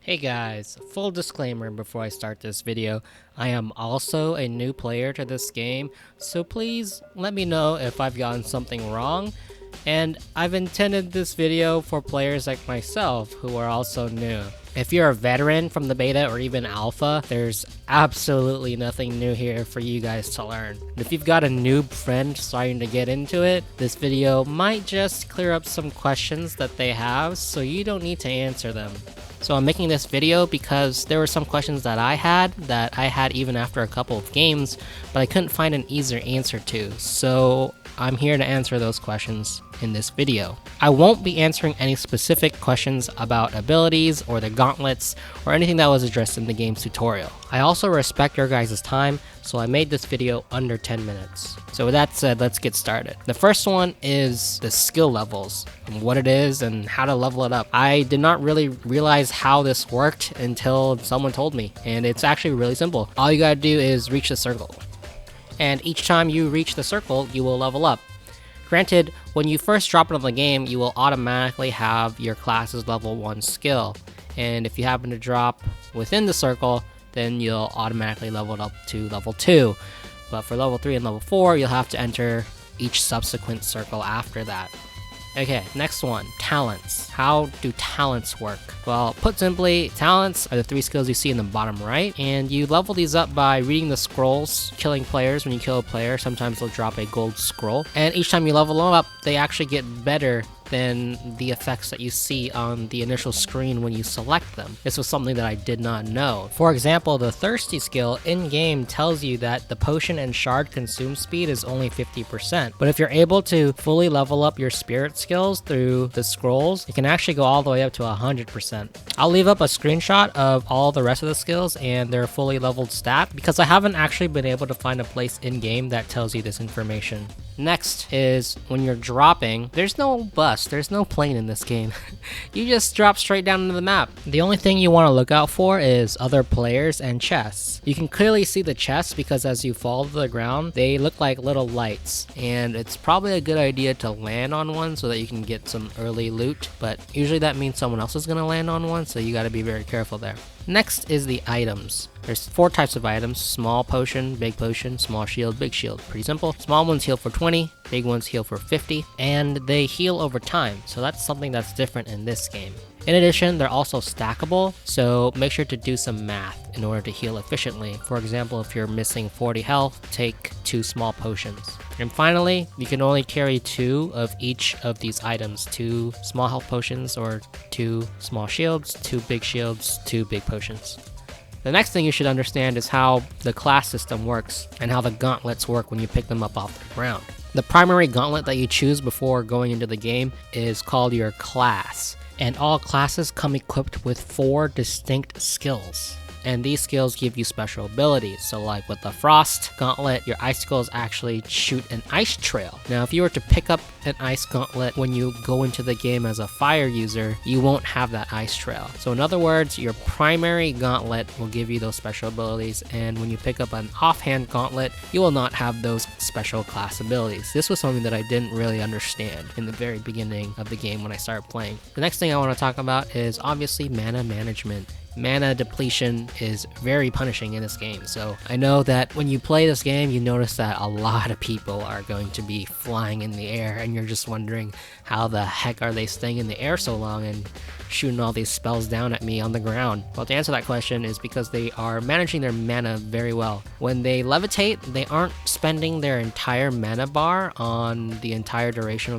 Hey guys, full disclaimer before I start this video, I am also a new player to this game, so please let me know if I've gotten something wrong, and I've intended this video for players like myself who are also new. If you're a veteran from the beta or even alpha, there's absolutely nothing new here for you guys to learn. If you've got a noob friend starting to get into it, this video might just clear up some questions that they have, so you don't need to answer them. So I'm making this video because there were some questions that I had even after a couple of games, but I couldn't find an easier answer to, so I'm here to answer those questions in this video. I won't be answering any specific questions about abilities or the gauntlets or anything that was addressed in the game's tutorial. I also respect your guys' time, so I made this video under 10 minutes. So with that said, let's get started. The first one is the skill levels, and what it is and how to level it up. I did not really realize how this worked until someone told me, and it's actually really simple. All you gotta do is reach the circle. And each time you reach the circle, you will level up. Granted, when you first drop into the game, you will automatically have your class's level 1 skill. And if you happen to drop within the circle, then you'll automatically level it up to level 2. But for level 3 and level 4, you'll have to enter each subsequent circle after that. Okay, next one, talents. How do talents work? Well, put simply, talents are the 3 skills you see in the bottom right, and you level these up by reading the scrolls, killing players. When you kill a player, sometimes they'll drop a gold scroll, and each time you level them up, they actually get better than the effects that you see on the initial screen when you select them. This was something that I did not know. For example, the thirsty skill in-game tells you that the potion and shard consume speed is only 50%, but if you're able to fully level up your spirit skills through the scrolls, it can actually go all the way up to 100%. I'll leave up a screenshot of all the rest of the skills and their fully leveled stat because I haven't actually been able to find a place in-game that tells you this information. Next is when you're dropping, there's no bus, there's no plane in this game. You just drop straight down into the map. The only thing you want to look out for is other players and chests. You can clearly see the chests because as you fall to the ground, they look like little lights, and it's probably a good idea to land on one so that you can get some early loot, but usually that means someone else is going to land on one, so you got to be very careful there. Next is the items. There's 4 types of items: small potion, small shield, big shield. Pretty simple. Small ones heal for 20, big ones heal for 50, and they heal over time, so that's something that's different in this game. In addition, they're also stackable, so make sure to do some math in order to heal efficiently. For example, if you're missing 40 health, take 2 small potions. And finally, you can only carry 2 of each of these items: 2 small health potions or 2 small shields, 2 big shields, 2 big potions. The next thing you should understand is how the class system works and how the gauntlets work when you pick them up off the ground. The primary gauntlet that you choose before going into the game is called your class, and all classes come equipped with 4 distinct skills. And these skills give you special abilities. So like with the Frost Gauntlet, your icicles actually shoot an ice trail. Now if you were to pick up an ice gauntlet when you go into the game as a fire user, you won't have that ice trail. So in other words, your primary gauntlet will give you those special abilities, and when you pick up an offhand gauntlet, you will not have those special class abilities. This was something that I didn't really understand in the very beginning of the game when I started playing. The next thing I want to talk about is obviously mana management. Mana depletion is very punishing in this game, so I know that when you play this game, you notice that a lot of people are going to be flying in the air, and you're just wondering how the heck are they staying in the air so long and shooting all these spells down at me on the ground. Well, to answer that question is because they are managing their mana very well. When they levitate, they aren't spending their entire mana bar on the entire duration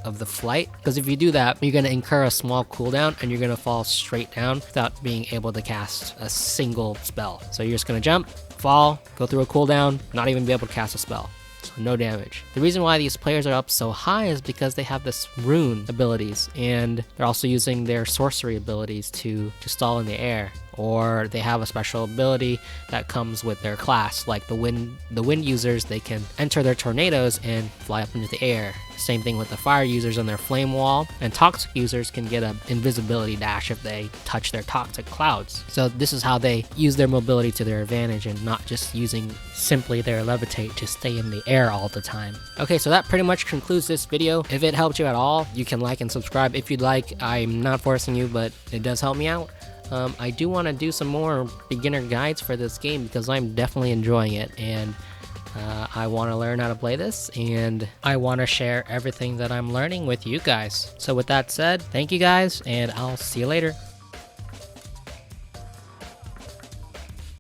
of the flight, because if you do that, you're going to incur a small cooldown and you're going to fall straight down without being able to cast a single spell. So you're just going to jump, fall, go through a cooldown, not even be able to cast a spell. So no damage. The reason why these players are up so high is because they have this rune abilities, and they're also using their sorcery abilities to stall in the air. Or they have a special ability that comes with their class, like the wind users, they can enter their tornadoes and fly up into the air. Same thing with the fire users on their flame wall, and toxic users can get an invisibility dash if they touch their toxic clouds. So this is how they use their mobility to their advantage and not just using simply their levitate to stay in the air all the time. Okay, so that pretty much concludes this video. If it helped you at all, you can like and subscribe if you'd like. I'm not forcing you, but it does help me out. I do want to do some more beginner guides for this game because I'm definitely enjoying it, and I want to learn how to play this, and I want to share everything that I'm learning with you guys. So with that said, thank you guys, and I'll see you later.